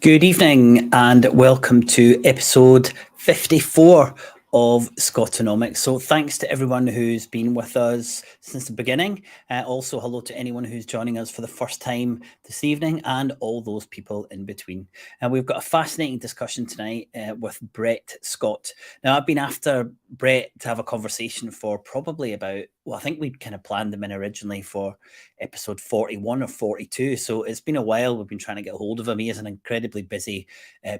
Good evening and welcome to episode 54 of SCOTONOMICS. So thanks to everyone who's been with us since the beginning. Also hello to anyone who's joining us for the first time this evening and all those people in between. And we've got a fascinating discussion tonight with Brett Scott. Now I've been after Brett to have a conversation for probably about, I think we'd kind of planned them in originally for episode 41 or 42. So it's been a while. We've been trying to get a hold of him. He is an incredibly busy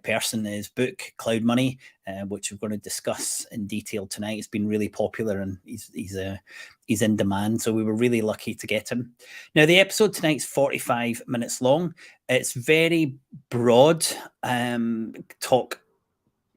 person. His book, Cloudmoney, which we're going to discuss in detail tonight, has been really popular and he's in demand. So we were really lucky to get him. Now, the episode tonight's 45 minutes long. It's very broad talk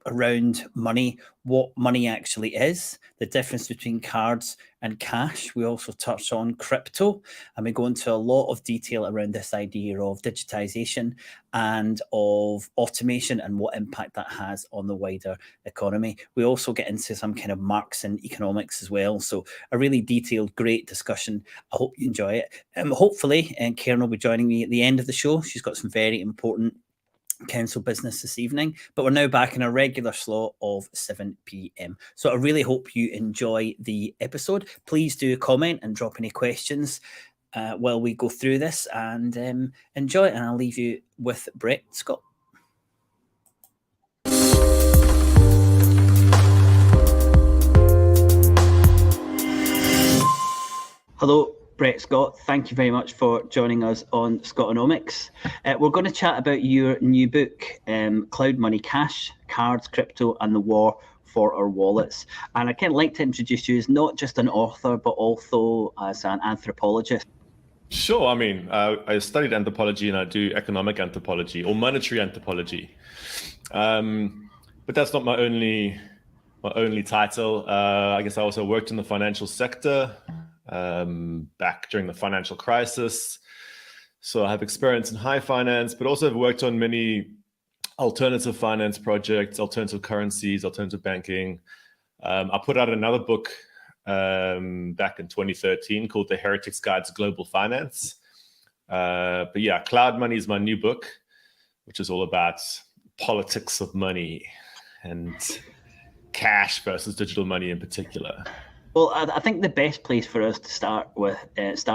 around money, what money actually is, the difference between cards and cash. We also touch on crypto, and we go into a lot of detail around this idea of digitisation and of automation and what impact that has on the wider economy. We also get into some kind of Marx and economics as well. So a really detailed, great discussion. I hope you enjoy it. Hopefully, and Karen will be joining me at the end of the show. She's got some very important council business this evening, but we're now back in a regular slot of 7 p.m. So I really hope you enjoy the episode. Please do comment and drop any questions while we go through this, and enjoy it. And I'll leave you with Brett Scott. Hello, Brett Scott, thank you very much for joining us on SCOTONOMICS. We're going to chat about your new book, Cloudmoney, Cash, Cards, Crypto and the War for Our Wallets. And I'd kind of like to introduce you as not just an author, but also as an anthropologist. Sure. I mean, I studied anthropology and I do economic anthropology or monetary anthropology. But that's not my only title. I guess I also worked in the financial sector back during the financial crisis. So I have experience in high finance, but also have worked on many alternative finance projects, alternative currencies, alternative banking. I put out another book back in 2013 called The Heretic's Guide to Global Finance. But yeah, Cloudmoney is my new book, which is all about politics of money and cash versus digital money in particular. Well, I think the best place for us to start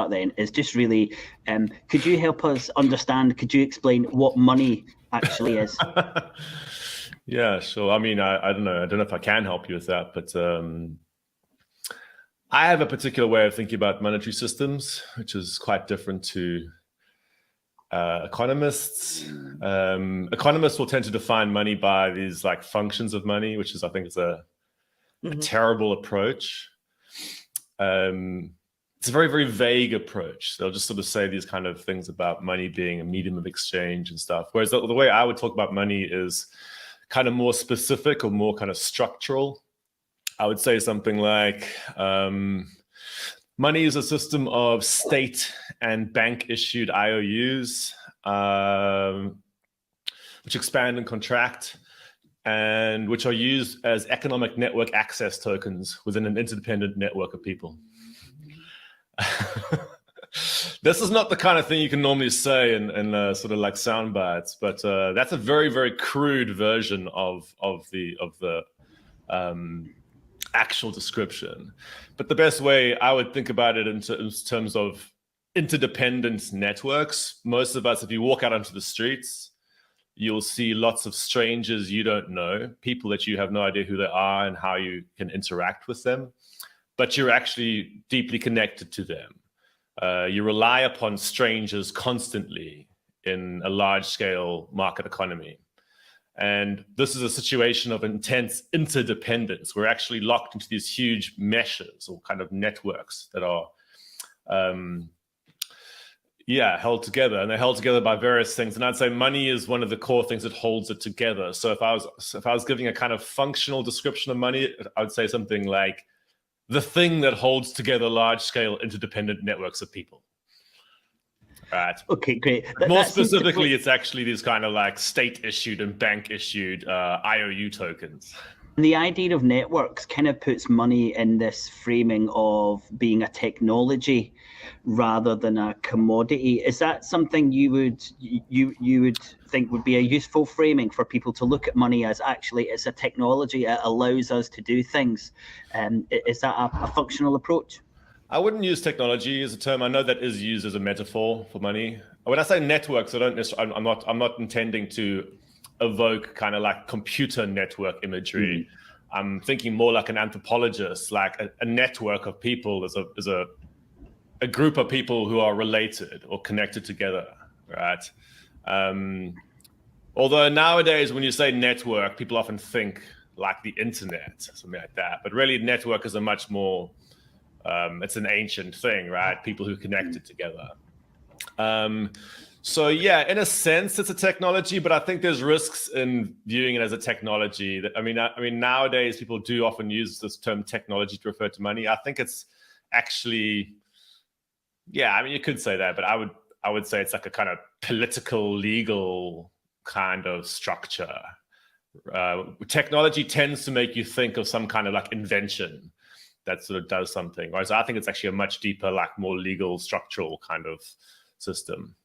then is just really, could you help us understand, could you explain what money actually is? Yeah, sure. I mean, I don't know if I can help you with that, but I have a particular way of thinking about monetary systems, which is quite different to economists. Economists will tend to define money by these like functions of money, which is, I think, is a terrible approach. It's a very, very vague approach. They'll just sort of say these kind of things about money being a medium of exchange and stuff. Whereas the way I would talk about money is kind of more specific or more kind of structural. I would say something like money is a system of state and bank issued IOUs, which expand and contract, and which are used as economic network access tokens within an interdependent network of people. This is not the kind of thing you can normally say in sort of like sound bites, but that's a very, very crude version of the actual description. But the best way I would think about it in terms of interdependent networks, most of us, if you walk out onto the streets, you'll see lots of strangers you don't know, people that you have no idea who they are and how you can interact with them, but you're actually deeply connected to them. You rely upon strangers constantly in a large-scale market economy. And this is a situation of intense interdependence. We're actually locked into these huge meshes or kind of networks that are held together, and they're held together by various things. And I'd say money is one of the core things that holds it together. So if I was giving a kind of functional description of money, I would say something like the thing that holds together large-scale interdependent networks of people. Right. Okay, great. More specifically, it's actually these kind of like state-issued and bank-issued IOU tokens. The idea of networks kind of puts money in this framing of being a technology. rather than a commodity. Is that something you would think would be a useful framing for people to look at money as actually it's a technology, it allows us to do things? Is that a functional approach? I wouldn't use technology as a term. I know that is used as a metaphor for money. When I say networks, I'm not intending to evoke kind of like computer network imagery. I'm thinking more like an anthropologist, like a network of people is a group of people who are related or connected together, right? Although nowadays, when you say network, people often think like the internet, something like that. But really, network is a much more it's an ancient thing, right? People who connected together. So yeah, in a sense, it's a technology, but I think there's risks in viewing it as a technology. I mean, nowadays people do often use this term technology to refer to money. I think it's actually, yeah, I mean, you could say that, but I would say it's like a kind of political, legal kind of structure. Technology tends to make you think of some kind of like invention that sort of does something, right? So I think it's actually a much deeper, like more legal, structural kind of system.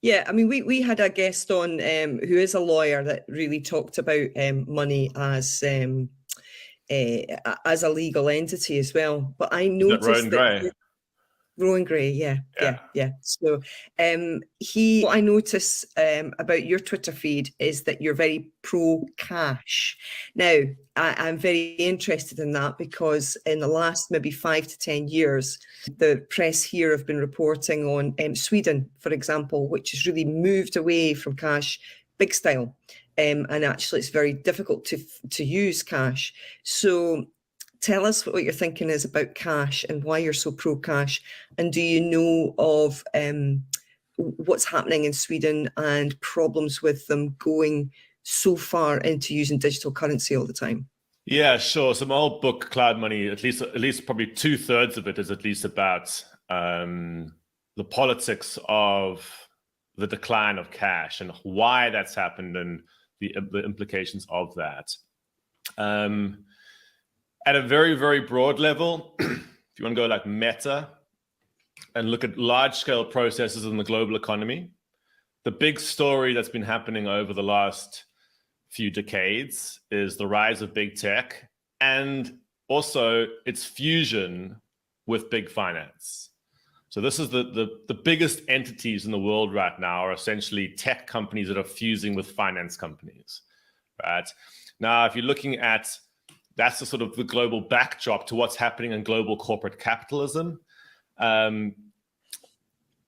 Yeah, I mean, we had a guest on who is a lawyer that really talked about money as a legal entity as well. But I noticed that Rowan Gray, yeah. So what I notice about your Twitter feed is that you're very pro cash. Now, I'm very interested in that because in the last maybe 5 to 10 years, the press here have been reporting on Sweden, for example, which has really moved away from cash big style. And actually, it's very difficult to use cash. So tell us what your thinking is about cash and why you're so pro-cash. And do you know of what's happening in Sweden and problems with them going so far into using digital currency all the time? Yeah, sure. So my old book, Cloudmoney, at least probably 2/3 of it is at least about the politics of the decline of cash and why that's happened and the implications of that. At a very, very broad level, if you want to go like meta and look at large-scale processes in the global economy, the big story that's been happening over the last few decades is the rise of big tech and also its fusion with big finance. So this is the biggest entities in the world right now are essentially tech companies that are fusing with finance companies, right? Now, if you're looking at that's the sort of the global backdrop to what's happening in global corporate capitalism. At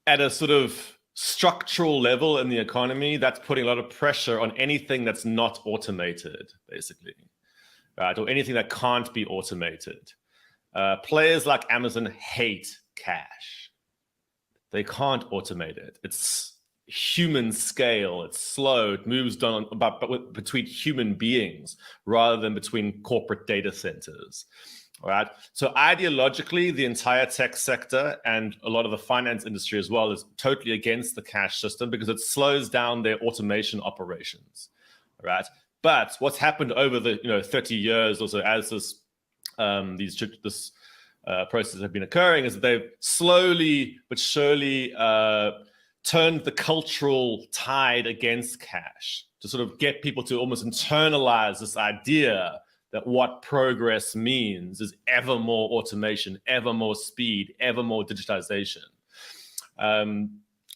a sort of structural level in the economy, that's putting a lot of pressure on anything that's not automated, basically, right? Or anything that can't be automated. Players like Amazon hate cash. They can't automate it. It's human scale, it's slow, it moves down between human beings rather than between corporate data centers. All right. So ideologically, the entire tech sector and a lot of the finance industry as well is totally against the cash system because it slows down their automation operations. All right. But what's happened over the 30 years or so as this processes have been occurring is that they've slowly but surely turned the cultural tide against cash to sort of get people to almost internalize this idea that what progress means is ever more automation, ever more speed, ever more digitization. And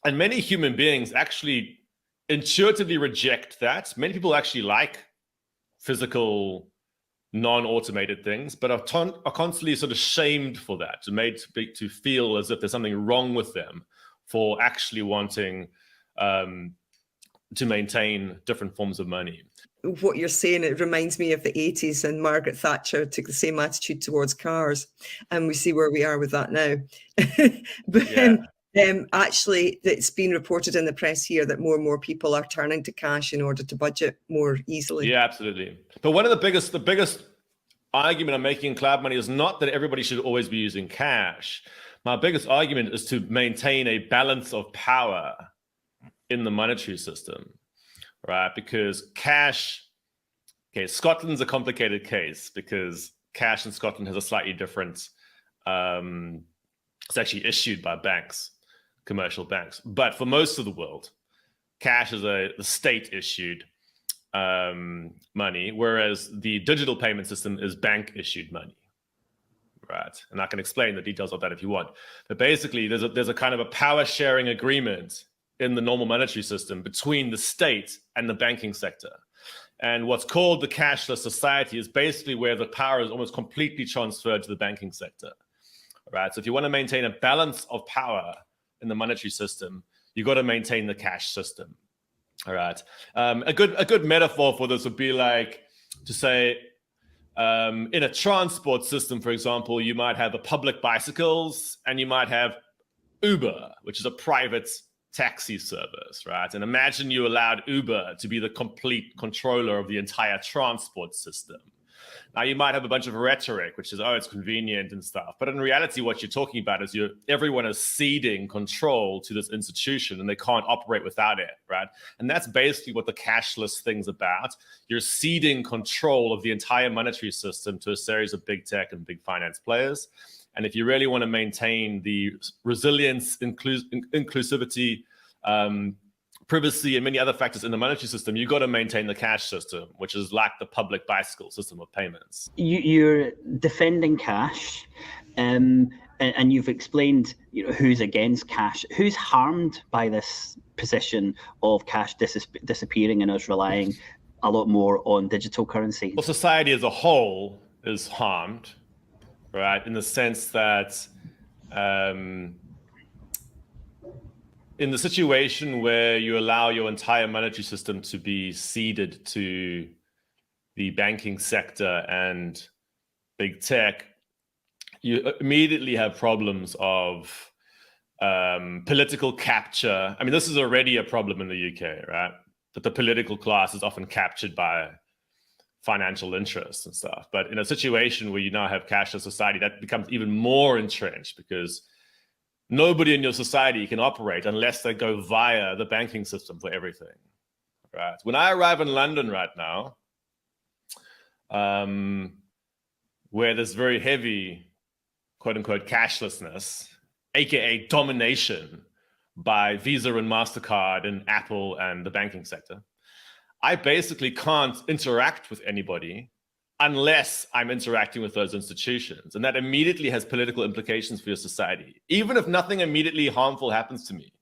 many human beings actually intuitively reject that. Many people actually like physical, non-automated things, but are constantly sort of shamed for that, made to feel as if there's something wrong with them for actually wanting to maintain different forms of money. What you're saying, it reminds me of the 80s, and Margaret Thatcher took the same attitude towards cars, and we see where we are with that now. But yeah. Actually, it's been reported in the press here that more and more people are turning to cash in order to budget more easily. Yeah, absolutely. But one of the biggest argument I'm making in Cloudmoney is not that everybody should always be using cash. My biggest argument is to maintain a balance of power in the monetary system, right? Because cash, Scotland's a complicated case because cash in Scotland has a slightly different It's actually issued by banks, commercial banks. But for most of the world, cash is the state-issued money, whereas the digital payment system is bank-issued money. Right, and I can explain the details of that if you want. But basically, there's a kind of a power-sharing agreement in the normal monetary system between the state and the banking sector. And what's called the cashless society is basically where the power is almost completely transferred to the banking sector. Right, so if you want to maintain a balance of power in the monetary system, you've got to maintain the cash system. All right, a good metaphor for this would be like to say, in a transport system, for example, you might have the public bicycles and you might have Uber, which is a private taxi service, right? And imagine you allowed Uber to be the complete controller of the entire transport system. Now, you might have a bunch of rhetoric, which is, oh, it's convenient and stuff. But in reality, what you're talking about is everyone is ceding control to this institution and they can't operate without it, right? And that's basically what the cashless thing's about. You're ceding control of the entire monetary system to a series of big tech and big finance players. And if you really want to maintain the resilience, inclusivity, privacy, and many other factors in the monetary system, you've got to maintain the cash system, which is like the public bicycle system of payments. You're defending cash, and you've explained, who's against cash. Who's harmed by this position of cash disappearing and us relying a lot more on digital currency? Well, society as a whole is harmed, right? In the sense that in the situation where you allow your entire monetary system to be ceded to the banking sector and big tech, you immediately have problems of political capture. I mean, this is already a problem in the UK, right? That the political class is often captured by financial interests and stuff. But in a situation where you now have cashless society, that becomes even more entrenched because nobody in your society can operate unless they go via the banking system for everything, right? When I arrive in London right now, where there's very heavy, quote unquote, cashlessness, AKA domination by Visa and MasterCard and Apple and the banking sector, I basically can't interact with anybody unless I'm interacting with those institutions. And that immediately has political implications for your society. Even if nothing immediately harmful happens to me,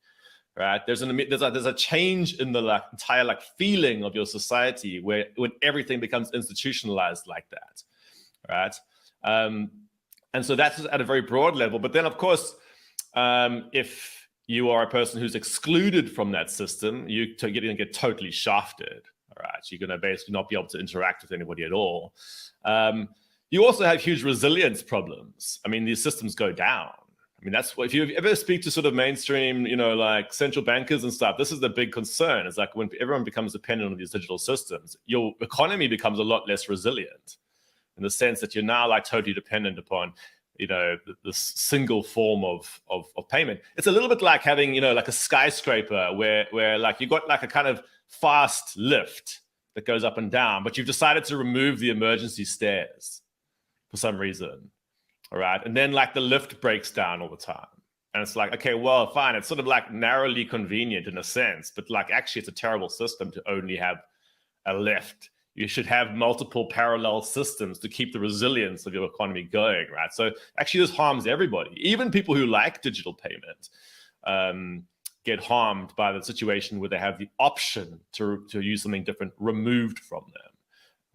right? There's a change in the entire feeling of your society when everything becomes institutionalized like that, right? And so that's at a very broad level. But then, of course, if you are a person who's excluded from that system, you're going to get totally shafted. All right, you're going to basically not be able to interact with anybody at all. You also have huge resilience problems. I mean, these systems go down. I mean, that's what, if you ever speak to sort of mainstream, like central bankers and stuff, this is the big concern. It's like when everyone becomes dependent on these digital systems, your economy becomes a lot less resilient in the sense that you're now totally dependent upon, this single form of payment. It's a little bit like having, like a skyscraper where you got a kind of fast lift that goes up and down, but you've decided to remove the emergency stairs for some reason. All right. And then the lift breaks down all the time. And it's like, okay, well, fine. It's sort of narrowly convenient in a sense, but actually it's a terrible system to only have a lift. You should have multiple parallel systems to keep the resilience of your economy going, right? So actually this harms everybody. Even people who like digital payment get harmed by the situation where they have the option to use something different removed from them,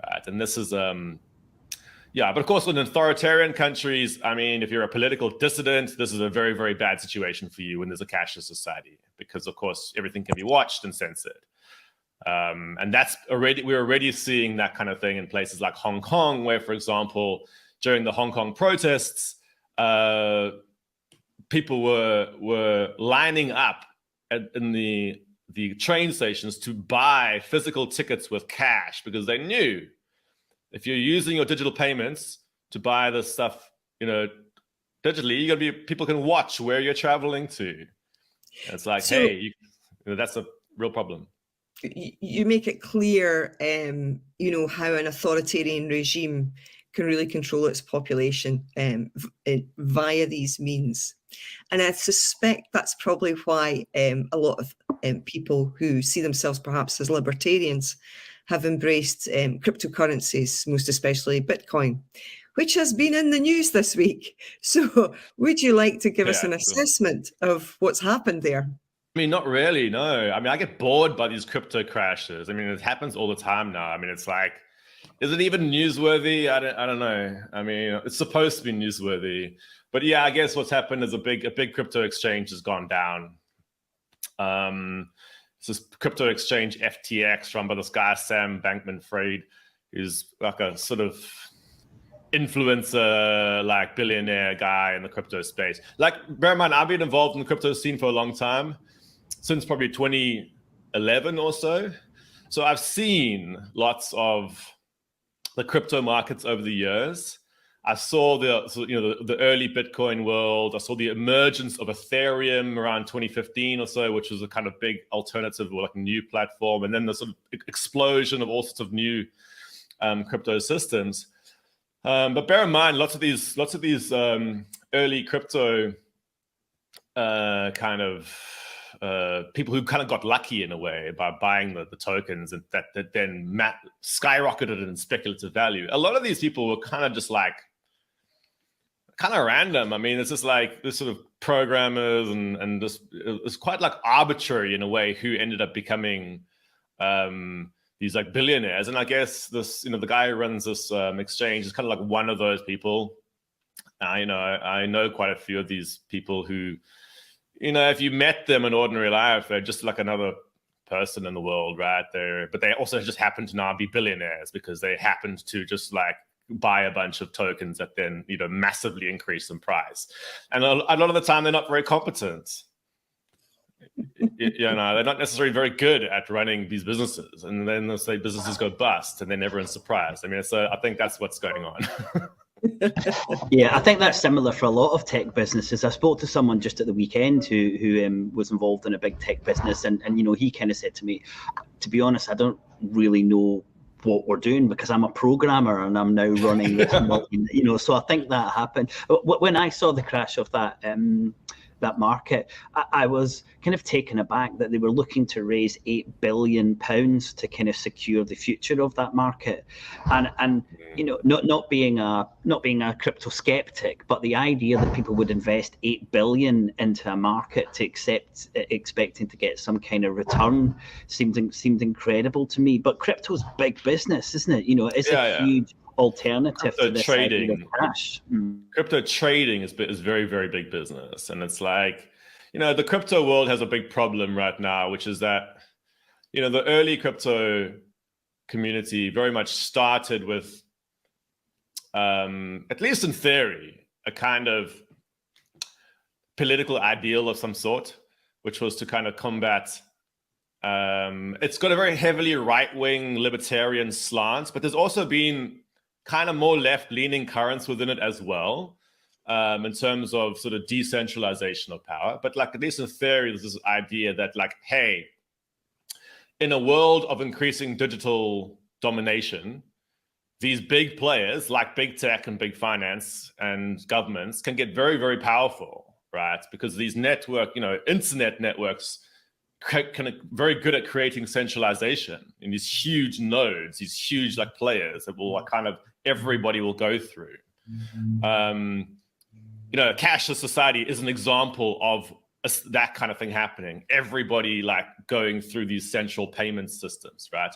right? And this is, but of course, in authoritarian countries, I mean, if you're a political dissident, this is a very, very bad situation for you when there's a cashless society, because of course, everything can be watched and censored. And we're already seeing that kind of thing in places like Hong Kong, where, for example, during the Hong Kong protests, people were lining up in the train stations to buy physical tickets with cash, because they knew if you're using your digital payments to buy this stuff, digitally, people can watch where you're traveling to. And it's like, hey, that's a real problem. You make it clear, how an authoritarian regime can really control its population via these means. And I suspect that's probably why a lot of people who see themselves perhaps as libertarians have embraced cryptocurrencies, most especially Bitcoin, which has been in the news this week. So would you like to give us an assessment of what's happened there? I mean, not really, no. I mean, I get bored by these crypto crashes. I mean, it happens all the time now. I mean, it's like, is it even newsworthy? I don't know. I mean, it's supposed to be newsworthy. But yeah, I guess what's happened is a big crypto exchange has gone down. It's this crypto exchange FTX run by this guy, Sam Bankman-Fried, who's like a sort of influencer, like billionaire guy in the crypto space. Like, bear in mind, I've been involved in the crypto scene for a long time, since probably 2011 or so. So I've seen lots of the crypto markets over the years. I saw the early Bitcoin world. I saw the emergence of Ethereum around 2015 or so, which was a kind of big alternative or like a new platform. And then the sort of explosion of all sorts of new crypto systems. But bear in mind, lots of these early crypto kind of people who kind of got lucky in a way by buying the tokens and that then skyrocketed in speculative value. A lot of these people were kind of just like kind of random. I mean, it's just like this sort of programmers and just it's quite like arbitrary in a way who ended up becoming these like billionaires. And I guess this, the guy who runs this exchange is kind of like one of those people. I know quite a few of these people who, if you met them in ordinary life, they're just like another person in the world, right? But they also just happen to now be billionaires because they happened to just like buy a bunch of tokens that then, massively increase in price. And a lot of the time, they're not very competent. They're not necessarily very good at running these businesses. And then they'll say businesses go bust and then everyone's surprised. I mean, I think that's what's going on. Yeah, I think that's similar for a lot of tech businesses. I spoke to someone just at the weekend who was involved in a big tech business, and he kind of said to me, to be honest, I don't really know what we're doing because I'm a programmer and I'm now running this so I think that happened. When I saw the crash of that market, I was kind of taken aback that they were looking to raise £8 billion to kind of secure the future of that market, and not being a crypto skeptic, but the idea that people would invest $8 billion into a market to expecting to get some kind of return seemed incredible to me. But crypto's big business, isn't it? It's a huge alternative to this trading cash. Crypto trading is very, very big business. And it's like, the crypto world has a big problem right now, which is that, the early crypto community very much started with, at least in theory, a kind of political ideal of some sort, which was to kind of combat it's got a very heavily right-wing libertarian slant, but there's also been kind of more left-leaning currents within it as well, in terms of sort of decentralization of power. But like, at least in theory, there's this idea that like, hey, in a world of increasing digital domination, these big players like big tech and big finance and governments can get very, very powerful, right? Because these internet networks kind of very good at creating centralization in these huge nodes, these huge like players that will kind of everybody will go through. A cashless society is an example of that kind of thing happening. Everybody like going through these central payment systems, right?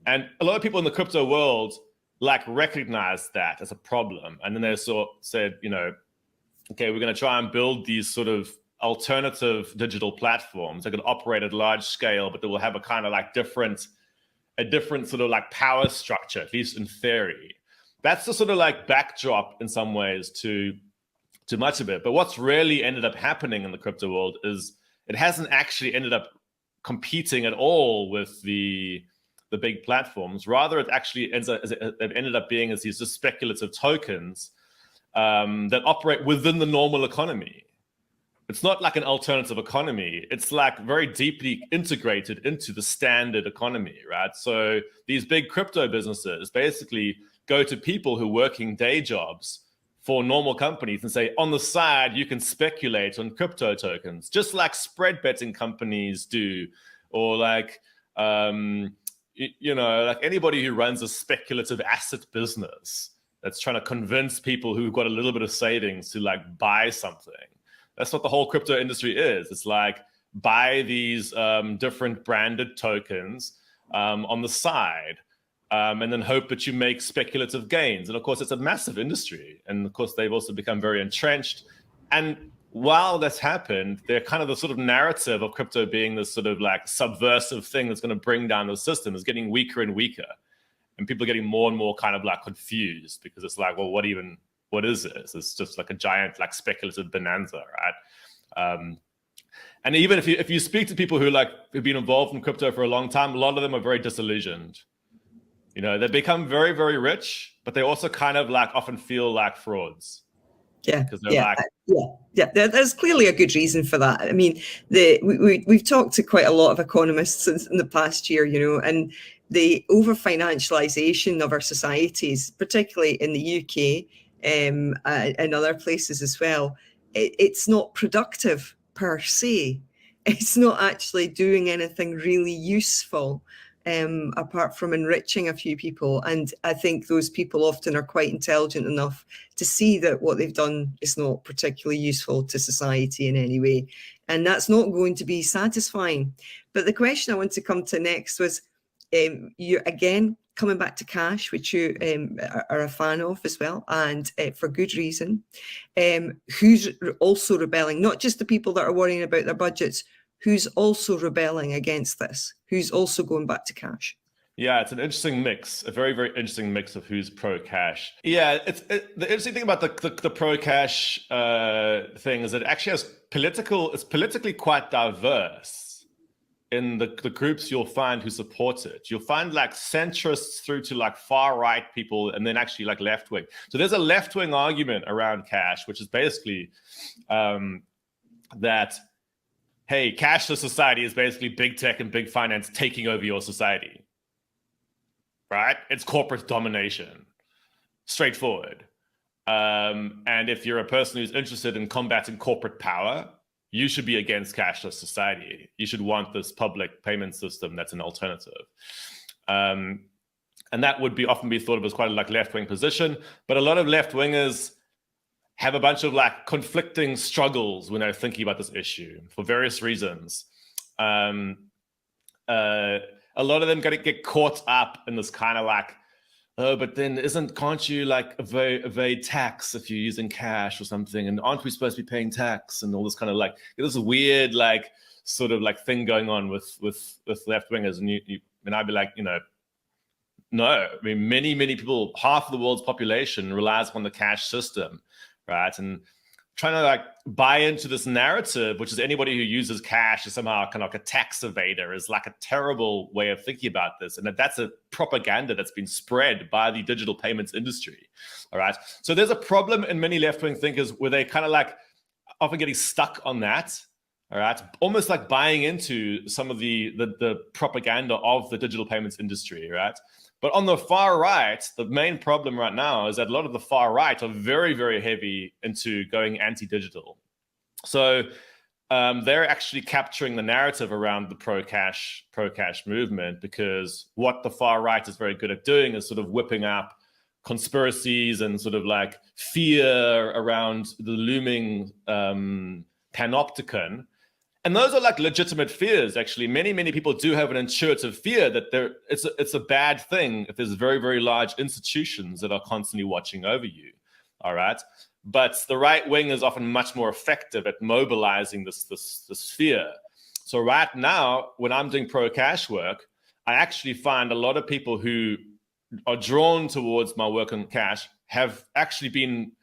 And a lot of people in the crypto world like recognize that as a problem. And then they said, okay, we're going to try and build these sort of alternative digital platforms that can operate at large scale, but they will have a kind of like a different sort of like power structure, at least in theory. That's the sort of like backdrop in some ways to much of it. But what's really ended up happening in the crypto world is it hasn't actually ended up competing at all with the big platforms. Rather, it actually ended up being as these just speculative tokens that operate within the normal economy. It's not like an alternative economy. It's like very deeply integrated into the standard economy, right? So these big crypto businesses basically go to people who are working day jobs for normal companies and say, on the side, you can speculate on crypto tokens, just like spread betting companies do, or like, like anybody who runs a speculative asset business that's trying to convince people who've got a little bit of savings to like buy something. That's what the whole crypto industry is. It's like buy these different branded tokens on the side, and then hope that you make speculative gains. And of course, it's a massive industry. And of course, they've also become very entrenched. And while that's happened, they're kind of the sort of narrative of crypto being this sort of like subversive thing that's going to bring down the system is getting weaker and weaker. And people are getting more and more kind of like confused because it's like, well, what is this? It's just like a giant like speculative bonanza, right? And even if you speak to people who've been involved in crypto for a long time, a lot of them are very disillusioned. They become very, very rich, but they also kind of like often feel like frauds. Yeah, There's clearly a good reason for that. I mean, we've talked to quite a lot of economists in the past year, and the over-financialization of our societies, particularly in the UK and other places as well, it's not productive per se. It's not actually doing anything really useful. Apart from enriching a few people. And I think those people often are quite intelligent enough to see that what they've done is not particularly useful to society in any way. And that's not going to be satisfying. But the question I want to come to next was, you again, coming back to cash, which you are a fan of as well, and for good reason. Who's also rebelling? Not just the people that are worrying about their budgets, who's also rebelling against this? Who's also going back to cash? Yeah, it's an interesting mix, a very, very interesting mix of who's pro-cash. Yeah, the interesting thing about the pro-cash thing is that it actually it's politically quite diverse in the groups you'll find who support it. You'll find like centrists through to like far-right people and then actually like left-wing. So there's a left-wing argument around cash, which is basically that, hey, cashless society is basically big tech and big finance taking over your society, right? It's corporate domination, straightforward. And if you're a person who's interested in combating corporate power, you should be against cashless society. You should want this public payment system that's an alternative. And that would often be thought of as quite a like left-wing position, but a lot of left-wingers have a bunch of like conflicting struggles when they're thinking about this issue for various reasons. A lot of them get caught up in this kind of like, oh, but then can't you like evade tax if you're using cash or something? And aren't we supposed to be paying tax and all this kind of like, this weird like sort of like thing going on with left wingers. And I'd be like, no, I mean, many people, half of the world's population relies on the cash system. Right. And trying to like buy into this narrative, which is anybody who uses cash is somehow kind of like a tax evader, is like a terrible way of thinking about this. And that's a propaganda that's been spread by the digital payments industry. All right. So there's a problem in many left-wing thinkers where they kind of like often getting stuck on that. All right. Almost like buying into some of the propaganda of the digital payments industry. Right. But on the far right, the main problem right now is that a lot of the far right are very, very heavy into going anti-digital. So they're actually capturing the narrative around the pro-cash movement, because what the far right is very good at doing is sort of whipping up conspiracies and sort of like fear around the looming panopticon. And those are like legitimate fears, actually. Many people do have an intuitive fear that it's a bad thing if there's very, very large institutions that are constantly watching over you, all right? But the right wing is often much more effective at mobilizing this fear. So right now, when I'm doing pro-cash work, I actually find a lot of people who are drawn towards my work on cash have actually been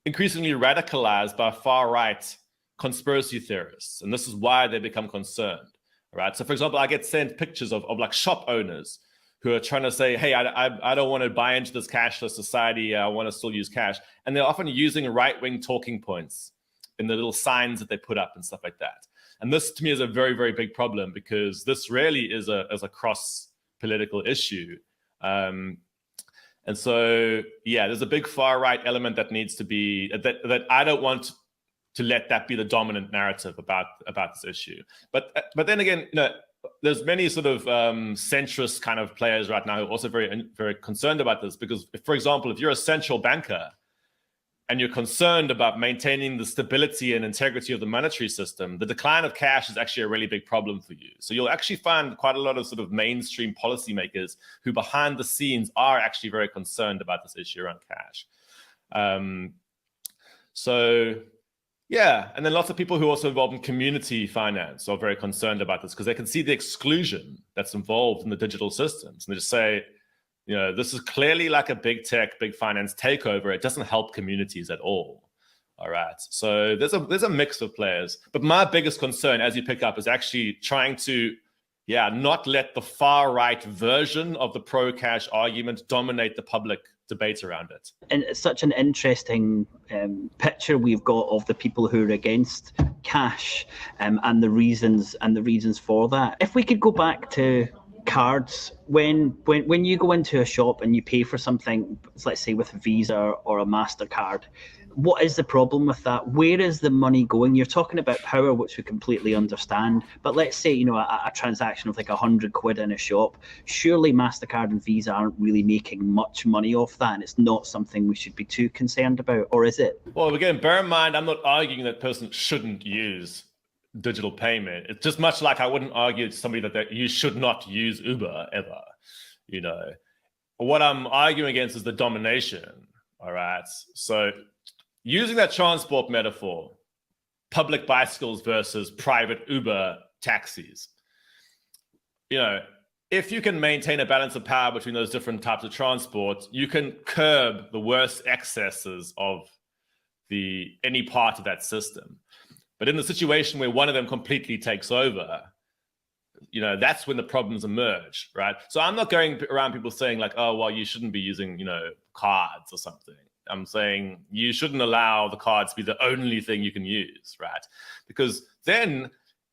increasingly radicalized by far-right conspiracy theorists, and this is why they become concerned. All right. So, for example, I get sent pictures of like shop owners who are trying to say, "Hey, I don't want to buy into this cashless society. I want to still use cash," and they're often using right-wing talking points in the little signs that they put up and stuff like that. And this, to me, is a very, very big problem, because this really is a cross-political issue. And And so, yeah, there's a big far right element that needs to be, that I don't want to let that be the dominant narrative about this issue. But then again, there's many sort of centrist kind of players right now who are also very, very concerned about this, because, for example, if you're a central banker and you're concerned about maintaining the stability and integrity of the monetary system, the decline of cash is actually a really big problem for you. So you'll actually find quite a lot of sort of mainstream policymakers who behind the scenes are actually very concerned about this issue around cash. So yeah, and then lots of people who are also involved in community finance are very concerned about this because they can see the exclusion that's involved in the digital systems. And they just say, this is clearly like a big tech, big finance takeover. It doesn't help communities at all. All right. So there's a mix of players. But my biggest concern, as you pick up, is actually trying to, not let the far right version of the pro-cash argument dominate the public debate around it. And it's such an interesting picture we've got of the people who are against cash and the reasons for that. If we could go back to cards, when you go into a shop and you pay for something, let's say with Visa or a MasterCard, what is the problem with that? Where is the money going? You're talking about power, which we completely understand, but let's say, a transaction of like £100 in a shop, surely MasterCard and Visa aren't really making much money off that, and it's not something we should be too concerned about, or is it? Well, again, bear in mind, I'm not arguing that person shouldn't use digital payment. It's just much like I wouldn't argue to somebody that you should not use Uber ever. What I'm arguing against is the domination. All right. So using that transport metaphor, public bicycles versus private Uber taxis, if you can maintain a balance of power between those different types of transport, you can curb the worst excesses of any part of that system. But in the situation where one of them completely takes over, that's when the problems emerge, right? So I'm not going around people saying like, oh, well, you shouldn't be using, cards or something. I'm saying you shouldn't allow the cards to be the only thing you can use, right? Because then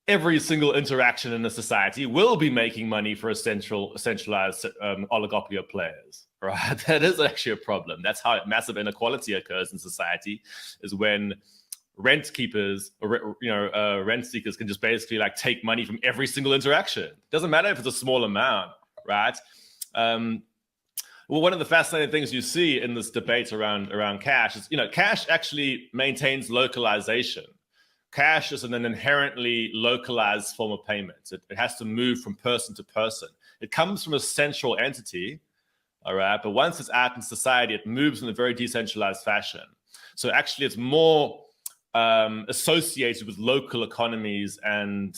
every single interaction in a society will be making money for a centralized oligopoly of players, right? That is actually a problem. That's how massive inequality occurs in society, is when rent keepers or rent seekers can just basically like take money from every single interaction. Doesn't matter if it's a small amount, right? Well, one of the fascinating things you see in this debate around cash is, cash actually maintains localization. Cash is an inherently localized form of payment. It has to move from person to person. It comes from a central entity, all right? But once it's out in society, it moves in a very decentralized fashion. So actually, it's more associated with local economies and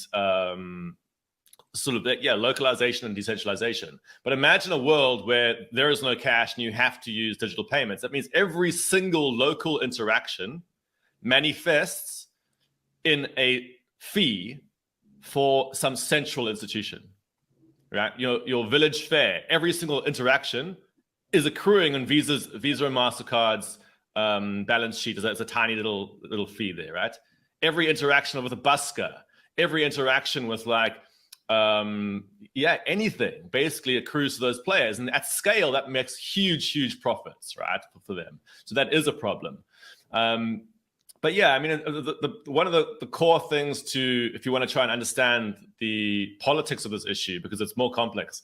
localization and decentralization. But imagine a world where there is no cash and you have to use digital payments. That means every single local interaction manifests in a fee for some central institution, right? Your village fair, every single interaction is accruing on Visa and MasterCard's balance sheet. It's a tiny little fee there, right? Every interaction with a busker, every interaction with anything basically accrues to those players, and at scale that makes huge profits, right, for them. So that is a problem. But yeah, I mean, one of the core things if you want to try and understand the politics of this issue, because it's more complex,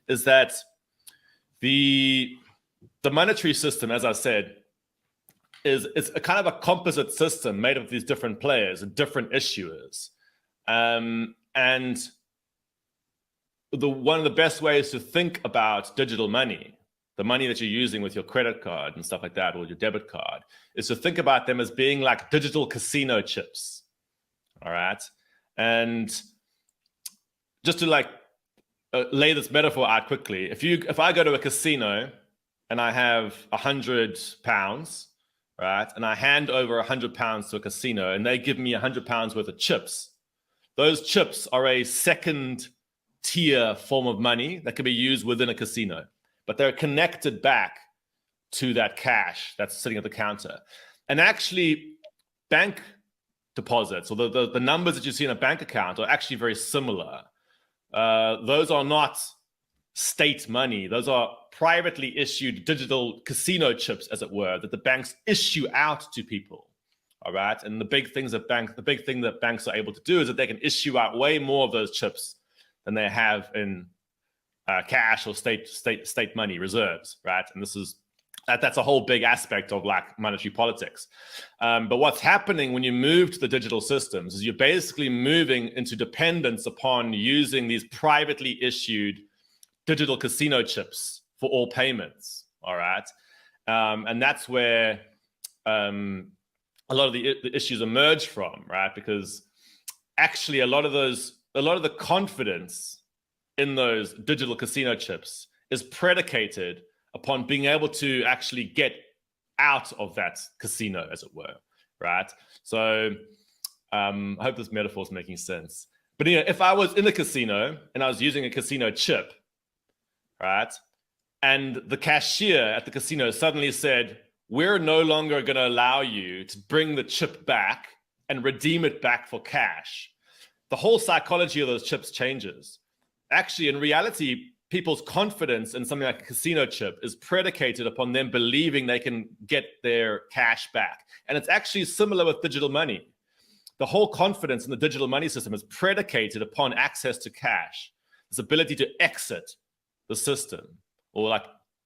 is that the monetary system, as I said, it's a kind of a composite system made of these different players and different issuers. And one of the best ways to think about digital money, the money that you're using with your credit card and stuff like that, or your debit card, is to think about them as being like digital casino chips. All right. And just to lay this metaphor out quickly, if I go to a casino and I have £100, right, and I hand over £100 to a casino and they give me £100 worth of chips, those chips are a second tier form of money that can be used within a casino, but they're connected back to that cash that's sitting at the counter. And actually, bank deposits, or the numbers that you see in a bank account, are actually very similar. Those are not state money. Those are privately issued digital casino chips, as it were, that the banks issue out to people. All right. And the big thing that banks are able to do is that they can issue out way more of those chips than they have in cash or state money reserves. Right. And that's a whole big aspect of like monetary politics. But what's happening when you move to the digital systems is you're basically moving into dependence upon using these privately issued digital casino chips for all payments. All right. And that's where a lot of the issues emerge from, right? Because actually a lot of the confidence in those digital casino chips is predicated upon being able to actually get out of that casino, as it were, right? So I hope this metaphor is making sense. But if I was in a casino and I was using a casino chip, right, and the cashier at the casino suddenly said, we're no longer going to allow you to bring the chip back and redeem it back for cash, the whole psychology of those chips changes. Actually, in reality, people's confidence in something like a casino chip is predicated upon them believing they can get their cash back. And it's actually similar with digital money. The whole confidence in the digital money system is predicated upon access to cash, this ability to exit the system or like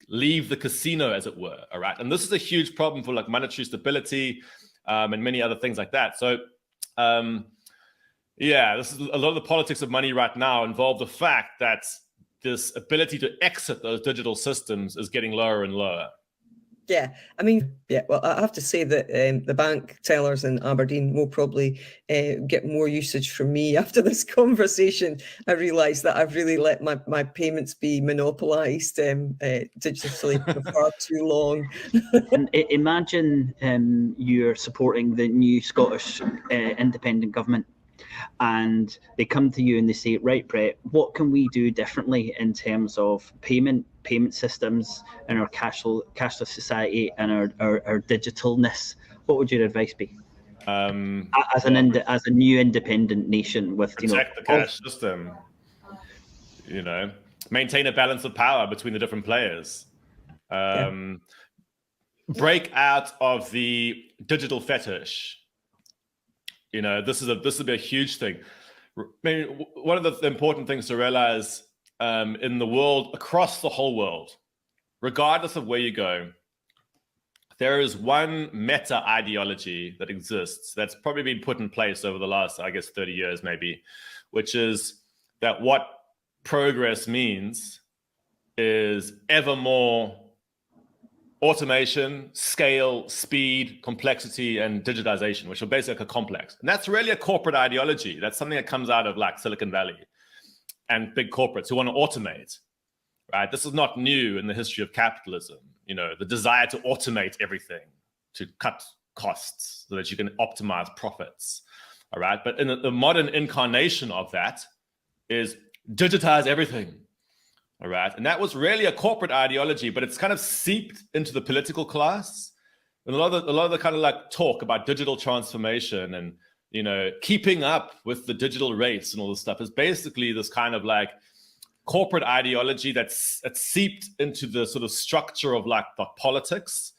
leave the casino, as it were. All right. And this is a huge problem for like monetary stability and many other things like that. So, this is a lot of the politics of money right now involve the fact that this ability to exit those digital systems is getting lower and lower. Yeah, I mean, well, I have to say that the bank tellers in Aberdeen will probably get more usage from me after this conversation. I realise that I've really let my payments be monopolised digitally for far too long. And imagine you're supporting the new Scottish independent government, and they come to you and they say, right, Brett, what can we do differently in terms of payment systems in our cashless society and our digitalness? What would your advice be? As a new independent nation with protect the cash system, maintain a balance of power between the different players, break out of the digital fetish. This will be a huge thing. Maybe one of the important things to realize in the world, across the whole world, regardless of where you go, there is one meta ideology that exists that's probably been put in place over the last, 30 years maybe, which is that what progress means is ever more automation, scale, speed, complexity, and digitization, which are basically like a complex. And that's really a corporate ideology. That's something that comes out of like Silicon Valley and big corporates who want to automate, right? This is not new in the history of capitalism. The desire to automate everything, to cut costs so that you can optimize profits, all right? But in the modern incarnation of that is digitize everything. All right. And that was really a corporate ideology, but it's kind of seeped into the political class. And a lot of the kind of like talk about digital transformation and, keeping up with the digital race and all this stuff is basically this kind of like corporate ideology that's seeped into the sort of structure of like the politics.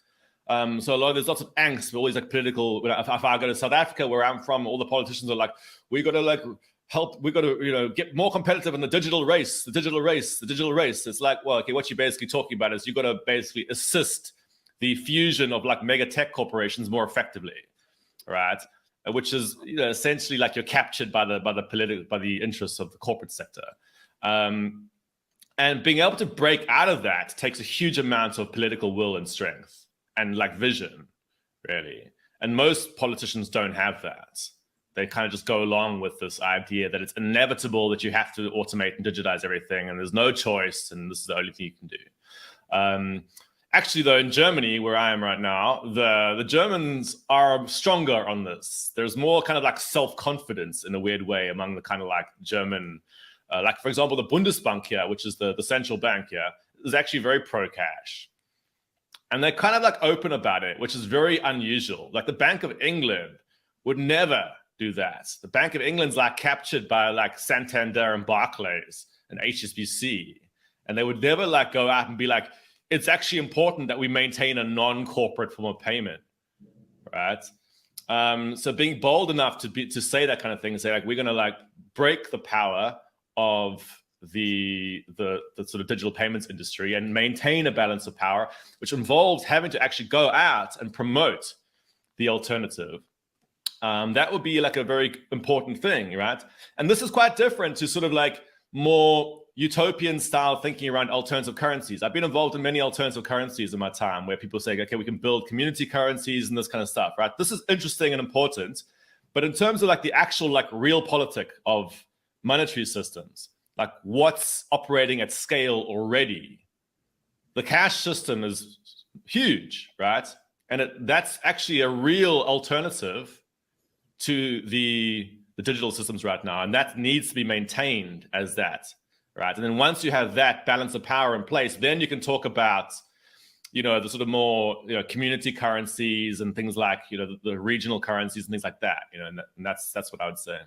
So there's lots of angst, always like political. If I go to South Africa, where I'm from, all the politicians are like, we got to like help, we got to, get more competitive in the digital race. It's like, well, okay, what you're basically talking about is you got to basically assist the fusion of like mega tech corporations more effectively, right? Which is, essentially like you're captured by the interests of the corporate sector. And being able to break out of that takes a huge amount of political will and strength and like vision, really. And most politicians don't have that. They kind of just go along with this idea that it's inevitable that you have to automate and digitize everything, and there's no choice, and this is the only thing you can do. Actually, though, in Germany, where I am right now, the Germans are stronger on this. There's more kind of like self-confidence in a weird way among the kind of like German, like, for example, the Bundesbank here, which is the central bank here, is actually very pro-cash. And they're kind of like open about it, which is very unusual. Like the Bank of England would never do that. The Bank of England's like captured by like Santander and Barclays and HSBC. And they would never like go out and be like, it's actually important that we maintain a non-corporate form of payment, right? So being bold enough to say that kind of thing, and say like, we're going to like break the power of the sort of digital payments industry and maintain a balance of power, which involves having to actually go out and promote the alternative. That would be like a very important thing, right? And this is quite different to sort of like more utopian style thinking around alternative currencies. I've been involved in many alternative currencies in my time where people say, okay, we can build community currencies and this kind of stuff, right? This is interesting and important. But in terms of like the actual like real politic of monetary systems, like what's operating at scale already, the cash system is huge, right? And that's actually a real alternative to the digital systems right now. And that needs to be maintained as that, right? And then once you have that balance of power in place, then you can talk about, you know, the sort of more, you know, community currencies and things like, you know, the regional currencies and things like that, you know, and that's what I would say.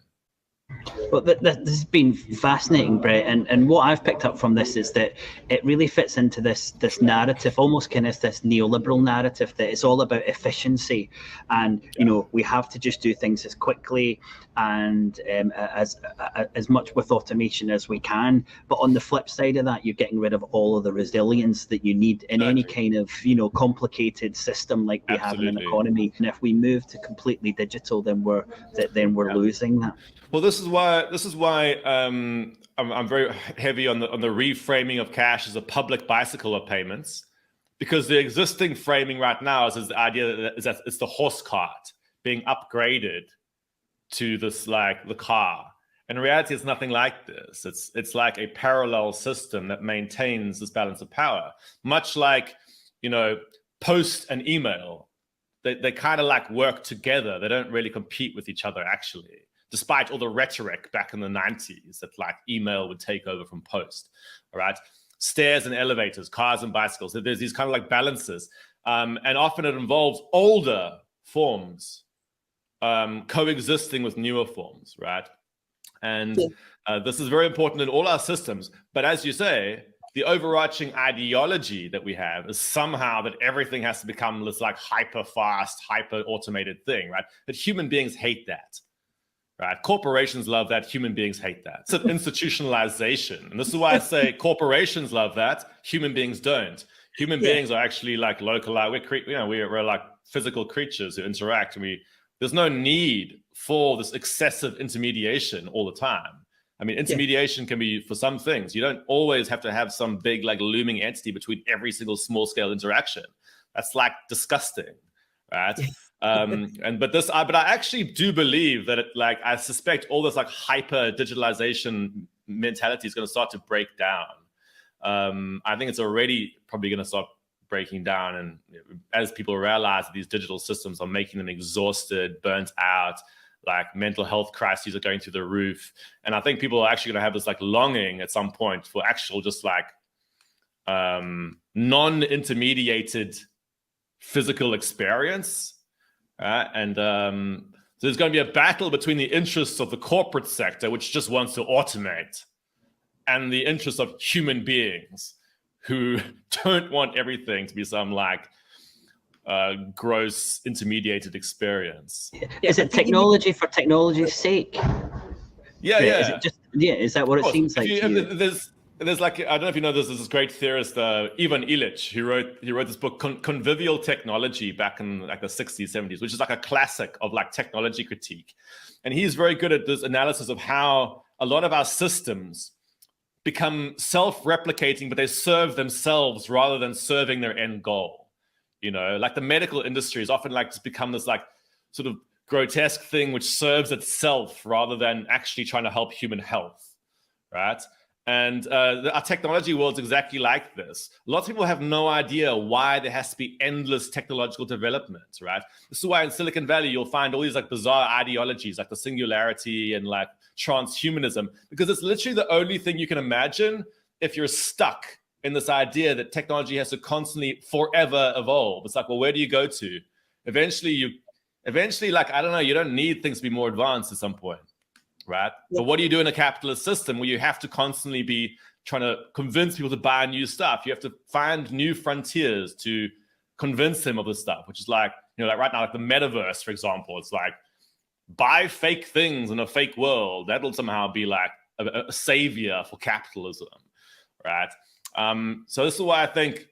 Well, this has been fascinating, Brett, and what I've picked up from this is that it really fits into this narrative, almost kind of this neoliberal narrative that it's all about efficiency, and you know, we have to just do things as quickly and as much with automation as we can. But on the flip side of that, you're getting rid of all of the resilience that you need in any kind of, you know, complicated system like we have in an economy. And if we move to completely digital, then we're losing that. Well, this is why I'm very heavy on the reframing of cash as a public bicycle of payments, because the existing framing right now is the idea that it's the horse cart being upgraded to this like the car. And in reality, it's nothing like this. It's like a parallel system that maintains this balance of power, much like, you know, post and email. They kind of like work together. They don't really compete with each other actually, despite all the rhetoric back in the 90s that like email would take over from post, all right? Stairs and elevators, cars and bicycles. There's these kind of like balances. And often it involves older forms coexisting with newer forms, right? And this is very important in all our systems. But as you say, the overarching ideology that we have is somehow that everything has to become this like hyper fast, hyper automated thing, right? But human beings hate that. Right? Corporations love that. Human beings hate that. It's an institutionalization. And this is why I say corporations love that. Human beings don't. Human beings are actually like localized. We're like physical creatures who interact. And there's no need for this excessive intermediation all the time. I mean, intermediation can be for some things. You don't always have to have some big like looming entity between every single small scale interaction. That's like disgusting, right? But I actually do believe that I suspect all this like hyper digitalization mentality is going to start to break down. I think it's already probably going to start breaking down, and as people realize that these digital systems are making them exhausted, burnt out, like mental health crises are going through the roof, and I think people are actually going to have this like longing at some point for actual just like non-intermediated physical experience. And so there's going to be a battle between the interests of the corporate sector, which just wants to automate, and the interests of human beings who don't want everything to be some like gross intermediated experience. Is it technology for technology's sake? Yeah. Is it just, is that what it seems like to you? There's like, I don't know if you know this, there's this great theorist, Ivan Illich, who wrote this book, Convivial Technology, back in like the 60s, 70s, which is like a classic of like technology critique. And he's very good at this analysis of how a lot of our systems become self-replicating, but they serve themselves rather than serving their end goal. You know, like the medical industry is often like just become this like sort of grotesque thing which serves itself rather than actually trying to help human health, right? And our technology world is exactly like this. Lots of people have no idea why there has to be endless technological development, right? This is why in Silicon Valley, you'll find all these like bizarre ideologies like the singularity and like transhumanism, because it's literally the only thing you can imagine if you're stuck in this idea that technology has to constantly forever evolve. It's like, well, where do you go to? Eventually, like, I don't know, you don't need things to be more advanced at some point. Right? But what do you do in a capitalist system where you have to constantly be trying to convince people to buy new stuff. You have to find new frontiers to convince them of this stuff, which is like, like right now, like the metaverse, for example, it's like, buy fake things in a fake world. That'll somehow be like a savior for capitalism, right? So this is why I think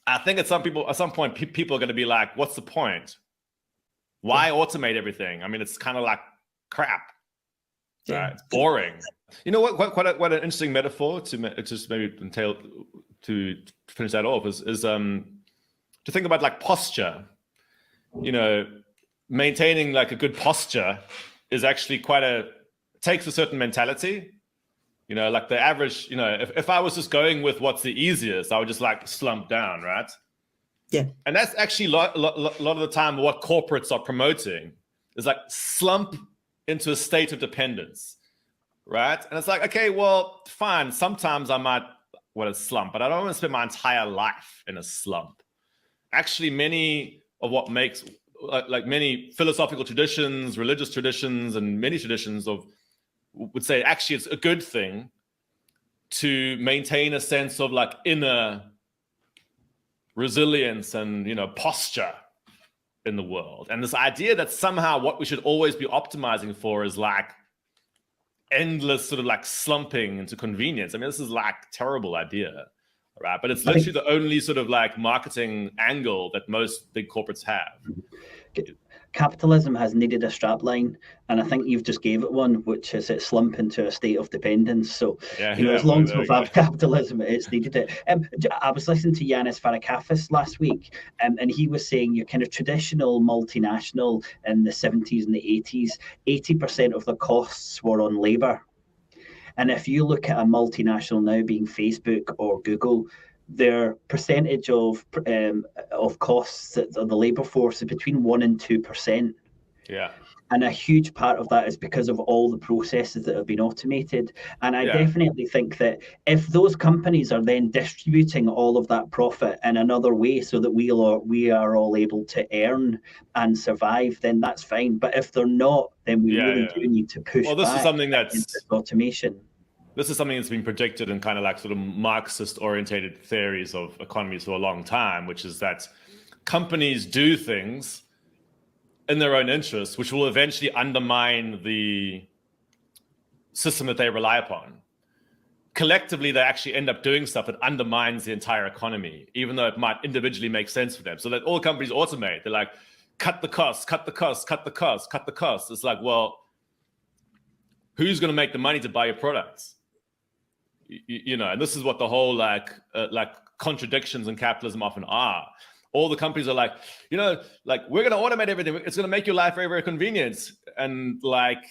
at some point, people are going to be like, what's the point? Why automate everything? I mean, it's kind of like crap. Right? It's boring. You know what? Quite an interesting metaphor to just maybe entail to finish that off is to think about like posture. Maintaining like a good posture is actually takes a certain mentality. Like the average. If I was just going with what's the easiest, I would just like slump down, right? Yeah. And that's actually a lot of the time what corporates are promoting is like slump into a state of dependence, right? And it's like, okay, well, fine. Sometimes I might want to slump, but I don't want to spend my entire life in a slump. Actually, many of what makes, like many philosophical traditions, religious traditions, and many traditions would say, actually, it's a good thing to maintain a sense of like inner resilience and, posture in the world. And this idea that somehow what we should always be optimizing for is like endless sort of like slumping into convenience. I mean, this is like a terrible idea, right? But it's literally the only sort of like marketing angle that most big corporates have. Capitalism has needed a strapline, and I think you've just gave it one, which is it slump into a state of dependence. So, as long as we've had capitalism, it's needed it. I was listening to Yanis Varoufakis last week, and he was saying your kind of traditional multinational in the 70s and the 80s, 80% of the costs were on labor. And if you look at a multinational now being Facebook or Google, their percentage of costs of the labor force is between 1% and 2%. Yeah. And a huge part of that is because of all the processes that have been automated. And I definitely think that if those companies are then distributing all of that profit in another way so that we are all able to earn and survive, then that's fine. But if they're not, then we really do need to push back is something that's automation. This is something that's been predicted in kind of like sort of Marxist-orientated theories of economies for a long time, which is that companies do things in their own interests, which will eventually undermine the system that they rely upon. Collectively, they actually end up doing stuff that undermines the entire economy, even though it might individually make sense for them. So that all companies automate. They're like, cut the costs, cut the costs, cut the costs, cut the costs. It's like, well, who's going to make the money to buy your products? And this is what the whole like contradictions in capitalism often are. All the companies are like, like we're going to automate everything. It's going to make your life very, very convenient. And like,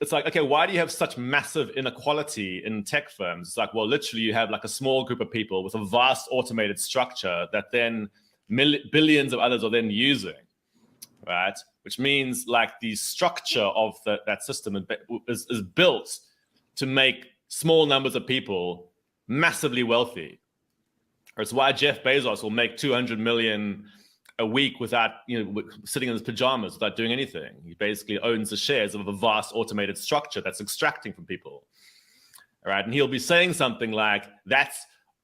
it's like, okay, why do you have such massive inequality in tech firms? It's like, well, literally you have like a small group of people with a vast automated structure that then billions of others are then using, right? Which means like the structure of that system is built to make small numbers of people massively wealthy. It's why Jeff Bezos will make 200 million a week without, sitting in his pajamas without doing anything. He basically owns the shares of a vast automated structure that's extracting from people. All right. And he'll be saying something like,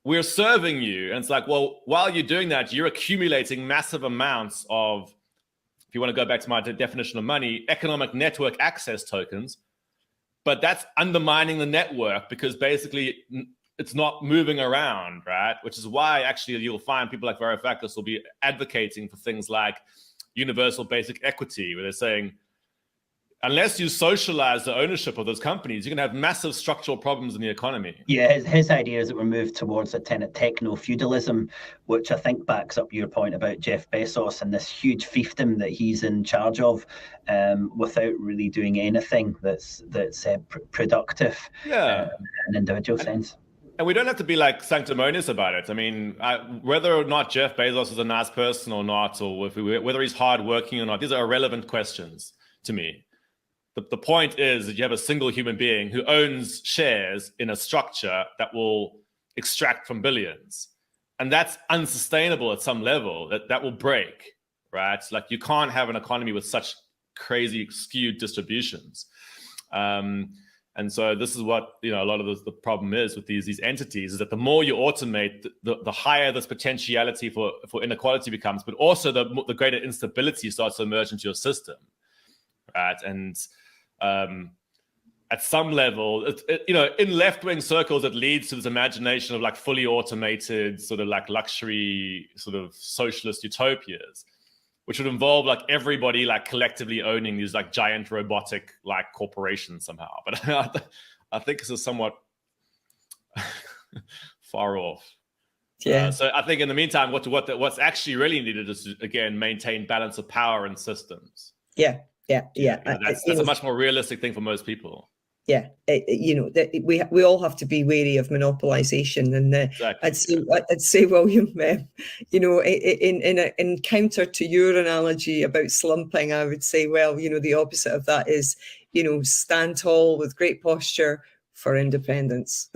we're serving you. And it's like, well, while you're doing that, you're accumulating massive amounts of, if you want to go back to my definition of money, economic network access tokens. But that's undermining the network because basically it's not moving around, right? Which is why actually you'll find people like Varoufakis will be advocating for things like universal basic equity, where they're saying, unless you socialize the ownership of those companies, you can have massive structural problems in the economy. Yeah, his idea is that we're moved towards a kind of techno-feudalism, which I think backs up your point about Jeff Bezos and this huge fiefdom that he's in charge of, without really doing anything that's productive in an individual sense. And we don't have to be like sanctimonious about it. I mean, whether or not Jeff Bezos is a nice person or not, or whether he's hardworking or not, these are irrelevant questions to me. The point is that you have a single human being who owns shares in a structure that will extract from billions. And that's unsustainable at some level. That will break, right? Like you can't have an economy with such crazy skewed distributions. And And so this is what, a lot of the problem is with these entities, is that the more you automate, the higher this potentiality for inequality becomes, but also the greater instability starts to emerge into your system, right? And at some level, in left-wing circles, it leads to this imagination of like fully automated sort of like luxury sort of socialist utopias, which would involve like everybody like collectively owning these like giant robotic like corporations somehow. But I think this is somewhat far off. Yeah. So I think in the meantime, what's actually really needed is to, again, maintain balance of power in systems. Yeah. That's a much more realistic thing for most people. Yeah, we all have to be wary of monopolization, and exactly. I'd say, William, in counter to your analogy about slumping, I would say, well, the opposite of that is, stand tall with great posture for independence.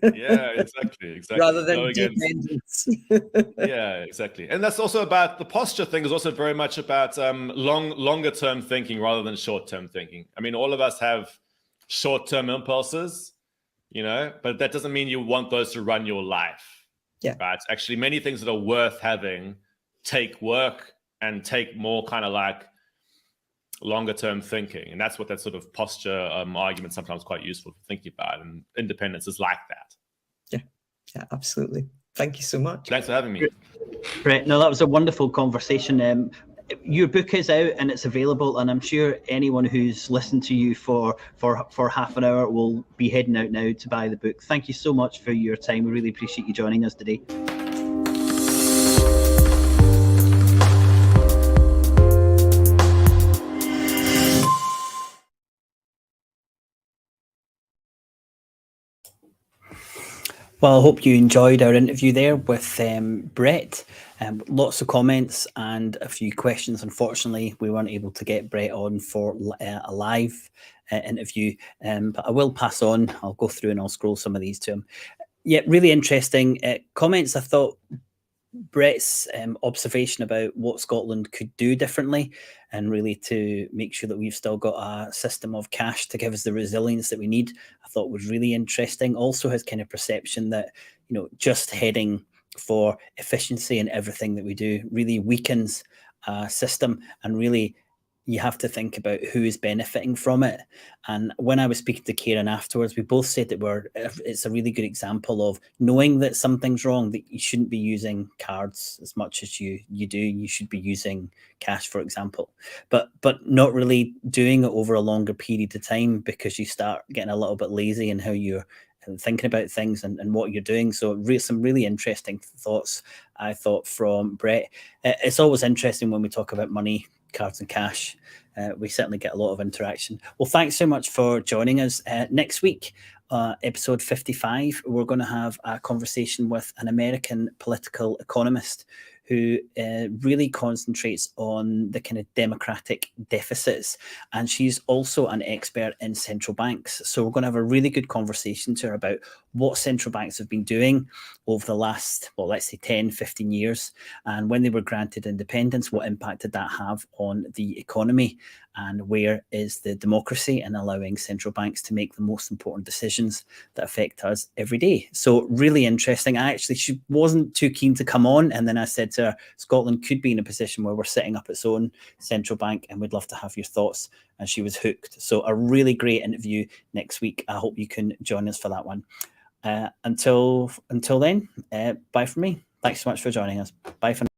Yeah, exactly. Rather than dependence. Yeah, exactly. And that's also about the posture thing is also very much about longer term thinking rather than short term thinking. I mean, all of us have short-term impulses, but that doesn't mean you want those to run your life. Yeah. Right. Actually, many things that are worth having take work and take more kind of like longer-term thinking. And that's what that sort of posture argument sometimes quite useful for thinking about. And independence is like that. Yeah, absolutely. Thank you so much. Thanks for having me. Brett, no, that was a wonderful conversation. Your book is out and it's available, and I'm sure anyone who's listened to you for half an hour will be heading out now to buy the book. Thank you so much for your time. We really appreciate you joining us today. Well, I hope you enjoyed our interview there with Brett. Lots of comments and a few questions. Unfortunately, we weren't able to get Brett on for a live interview, but I will pass on. I'll go through and I'll scroll some of these to him. Yeah, really interesting comments. I thought Brett's observation about what Scotland could do differently, and really to make sure that we've still got a system of cash to give us the resilience that we need, I thought was really interesting. Also his kind of perception that, just heading for efficiency in everything that we do really weakens a system, and really you have to think about who is benefiting from it. And when I was speaking to Kieran afterwards, we both said that it's a really good example of knowing that something's wrong, that you shouldn't be using cards as much as you do. You should be using cash, for example, but not really doing it over a longer period of time, because you start getting a little bit lazy in how you're thinking about things and what you're doing. So some really interesting thoughts, I thought, from Brett. It's always interesting when we talk about money, cards and cash. We certainly get a lot of interaction. Well, thanks so much for joining us. Next week, episode 55, we're going to have a conversation with an American political economist who really concentrates on the kind of democratic deficits. And she's also an expert in central banks. So we're going to have a really good conversation to her about what central banks have been doing over the last, well, let's say 10, 15 years. And when they were granted independence, what impact did that have on the economy? And where is the democracy in allowing central banks to make the most important decisions that affect us every day? So really interesting. She wasn't too keen to come on. And then I said to her, Scotland could be in a position where we're setting up its own central bank, and we'd love to have your thoughts. And she was hooked. So a really great interview next week. I hope you can join us for that one. Until then, bye from me. Thanks so much for joining us. Bye for now.